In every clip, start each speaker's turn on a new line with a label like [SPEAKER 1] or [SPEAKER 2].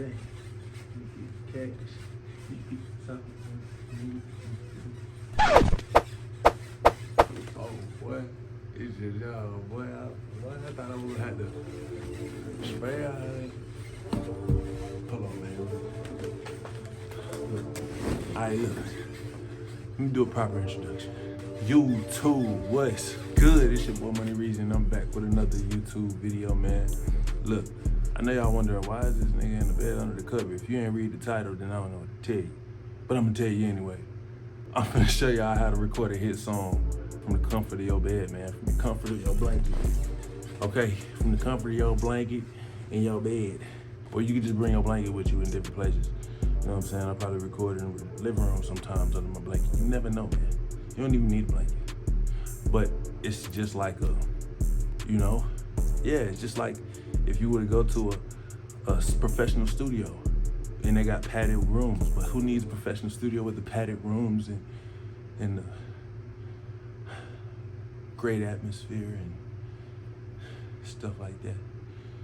[SPEAKER 1] day. Cash. Oh boy, it's just y'all, boy. I thought I would have to spray out of it. Hold on, man. Alright, look. Let me do a proper introduction. YouTube, what's good? It's your boy Money Reezy, and I'm back with another YouTube video, man. Look, I know y'all wondering why is this nigga in the bed under the cover. If you ain't read the title, then I don't know what to tell you. But I'm gonna tell you anyway. I'm gonna show y'all how to record a hit song from the comfort of your bed, man. From the comfort of your blanket. Okay, from the comfort of your blanket in your bed. Or you can just bring your blanket with you in different places. You know what I'm saying? I'll probably record in the living room sometimes under my blanket. You never know, man. You don't even need a blanket. But it's just like a, you know, yeah, it's just like if you were to go to a professional studio and they got padded rooms, but who needs a professional studio with the padded rooms and the great atmosphere and stuff like that?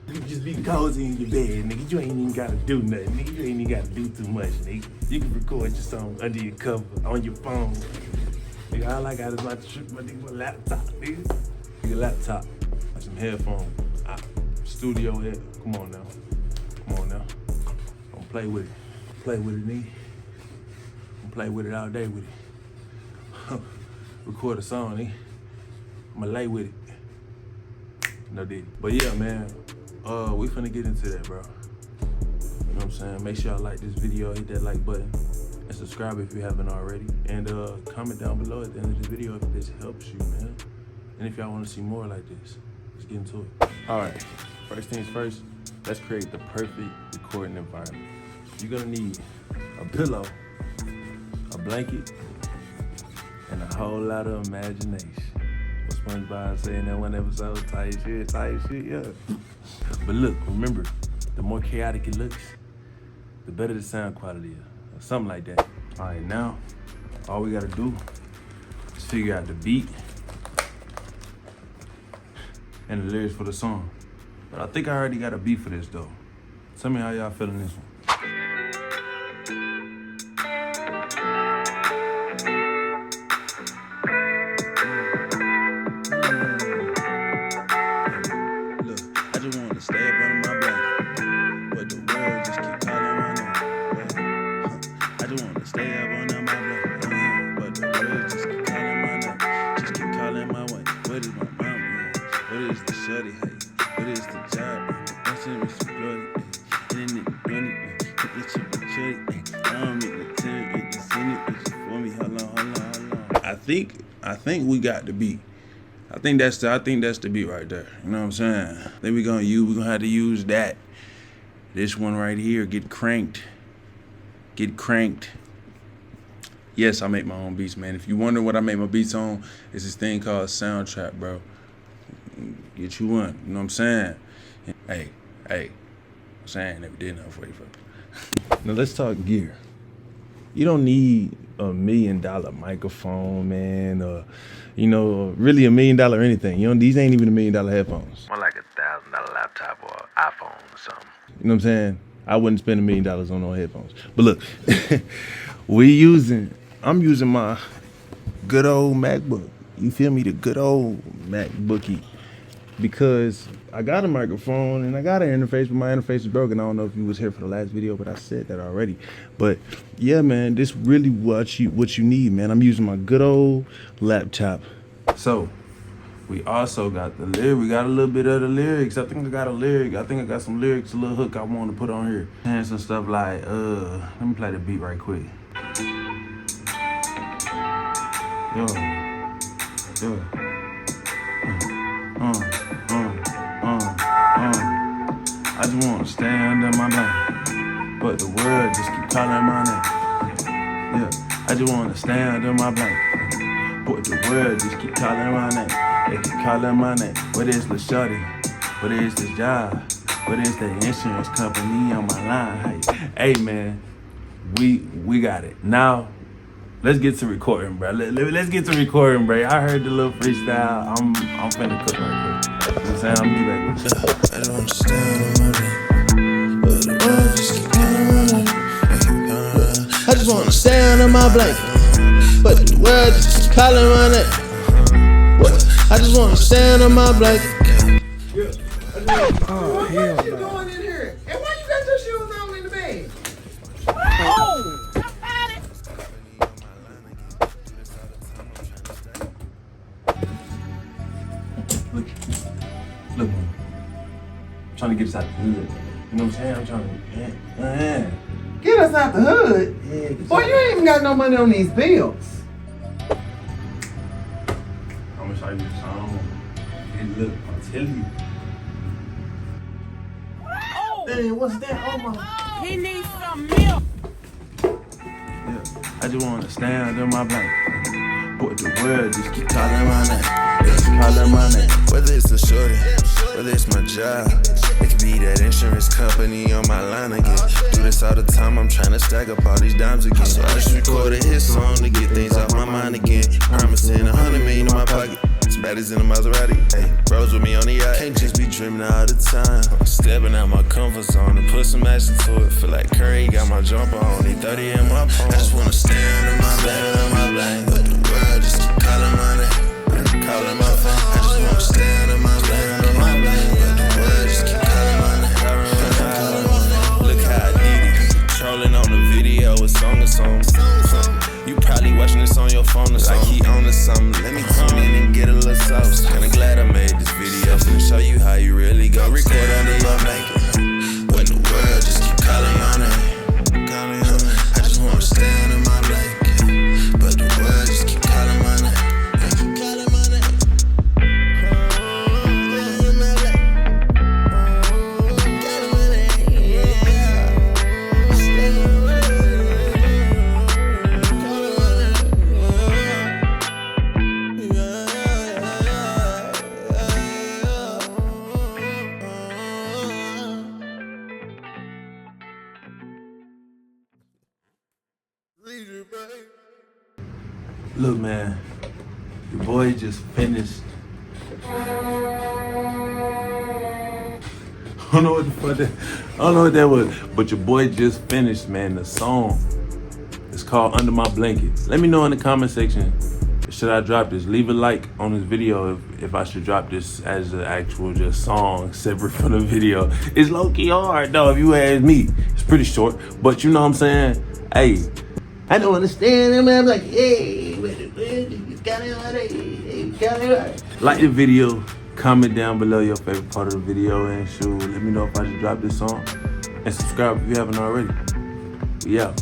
[SPEAKER 1] You just be cozy in your bed, nigga. You ain't even gotta do nothing, nigga. You ain't even gotta do too much, nigga. You can record your song under your cover, on your phone. Nigga, all I got is my laptop, nigga. Nigga, laptop, like some headphones, studio head. Come on now. Come on now. Don't play with it. Play with it, nigga. Don't play with it all day with it. Record a song, nigga. I'ma lay with it. No did. But yeah, man. We finna get into that, bro. You know what I'm saying? Make sure y'all like this video, hit that like button, and subscribe if you haven't already. And comment down below at the end of this video if this helps you, man. And if y'all wanna see more like this, let's get into it. All right, first things first, let's create the perfect recording environment. You're gonna need a pillow, a blanket, and a whole lot of imagination. SpongeBob saying that one episode, tight shit, yeah. But look, remember, the more chaotic it looks, the better the sound quality is, or something like that. All right, now, all we gotta do is figure out the beat and the lyrics for the song. But I think I already got a beat for this though. Tell me how y'all feeling this one.
[SPEAKER 2] Stay up under my blanket, but the world just keep calling my name. I just wanna stay up under my blanket, but the world just keep calling my name. Just keep calling my way. What is my mama? What is the shorty? Hey, what is the job? I'm saying it's bloody. And then it running. It's your shorty. I don't make the time. It's in it for me. Hold on. I think we got the beat. I think that's the beat right there. You know what I'm saying? Then we're gonna have to use that. This one right here, get cranked. Yes, I make my own beats, man. If you wonder what I make my beats on, it's this thing called Soundtrap, bro. Get you one, you know what I'm saying? Hey, I'm saying never did nothing for you, bro.
[SPEAKER 1] Now let's talk gear. You don't need $1 million microphone, man, or really $1 million anything. These ain't even $1 million headphones.
[SPEAKER 3] More like $1,000 laptop or iPhone or something.
[SPEAKER 1] You know what I'm saying? I wouldn't spend $1 million on no headphones. But look, I'm using my good old MacBook. You feel me? The good old MacBookie. Because I got a microphone and I got an interface, but my interface is broken. I don't know if you was here for the last video, but I said that already. But yeah, man, this really what you need, man. I'm using my good old laptop. So we also got the lyric. We got a little bit of the lyrics. I think I got a lyric. I think I got some lyrics, a little hook I want to put on here. And some stuff like, let me play the beat right quick. I just want to stay under my blanket, but the world just keep calling my name. Yeah, I just want to stay under my blanket, but the world just keep calling my name. They keep calling my name. What is the shorty? What is the job? What is the insurance company on my line? Hey man, we got it. Now, let's get to recording, bro. Let's get to recording, bro. I heard the little freestyle. I'm finna cook right quick. You know what I'm saying? I'm gonna be back with you.
[SPEAKER 2] I don't understand, but the world just keep
[SPEAKER 4] just wanna stay under my blanket, but the world just keep calling my name. What? I just wanna stay under my blanket.
[SPEAKER 5] Oh, hell
[SPEAKER 6] What you
[SPEAKER 5] no.
[SPEAKER 6] doing in here? And why you got your shoes on in the bed?
[SPEAKER 1] Look, man. I'm trying to get us out the hood. You know what I'm saying? I'm trying to,
[SPEAKER 6] Get us out the hood.
[SPEAKER 1] yeah.
[SPEAKER 6] Boy, you ain't even got no money on these bills.
[SPEAKER 1] I'm gonna show you the song. Hey, look, I'm telling you. Hey, what's that? Oh my.
[SPEAKER 7] He needs some milk.
[SPEAKER 1] Yeah, I just wanna stand under my blanket. But the world just keep calling my name. Just calling my name.
[SPEAKER 8] Whether it's a shorty, whether it's my job, it could be that insurance company on my line again. Do this all the time, I'm trying to stack up all these dimes again. So I just recorded his song to get things off my mind again. Promising 100 million in my pocket. It's baddies in a Maserati. Hey, bros with me on the yacht. Can't just be dreaming all the time. I'm stepping out my comfort zone and put some action to it. Feel like Curry got my jumper on. He 30 in my phone. I just wanna stand on my lane. But the world just keep calling my name. Calling my phone. I just wanna stand on my lane. But the world just keep calling my name. Look how I did it. Trolling on the video with song to song. You probably watching this on your phone or something. Like he on to something. Let me tune in and get a little sauce. Kinda glad I made this video to show you how you really go. Record under your blanket. When the world just keep calling your name. I just wanna stand in my blanket. But the world just keep calling my name. Calling my name.
[SPEAKER 1] Look, man, your boy just finished. I don't know what the fuck that, I don't know what that was, but your boy just finished, man, the song. It's called Under My Blanket. Let me know in the comment section, should I drop this? Leave a like on this video if I should drop this as an actual just song separate from the video. It's low-key hard, though, if you ask me. It's pretty short, but you know what I'm saying? Hey, I don't understand him. I'm like, hey, like the video, comment down below your favorite part of the video, and shoot, let me know if I should drop this song. And subscribe if you haven't already. Yeah.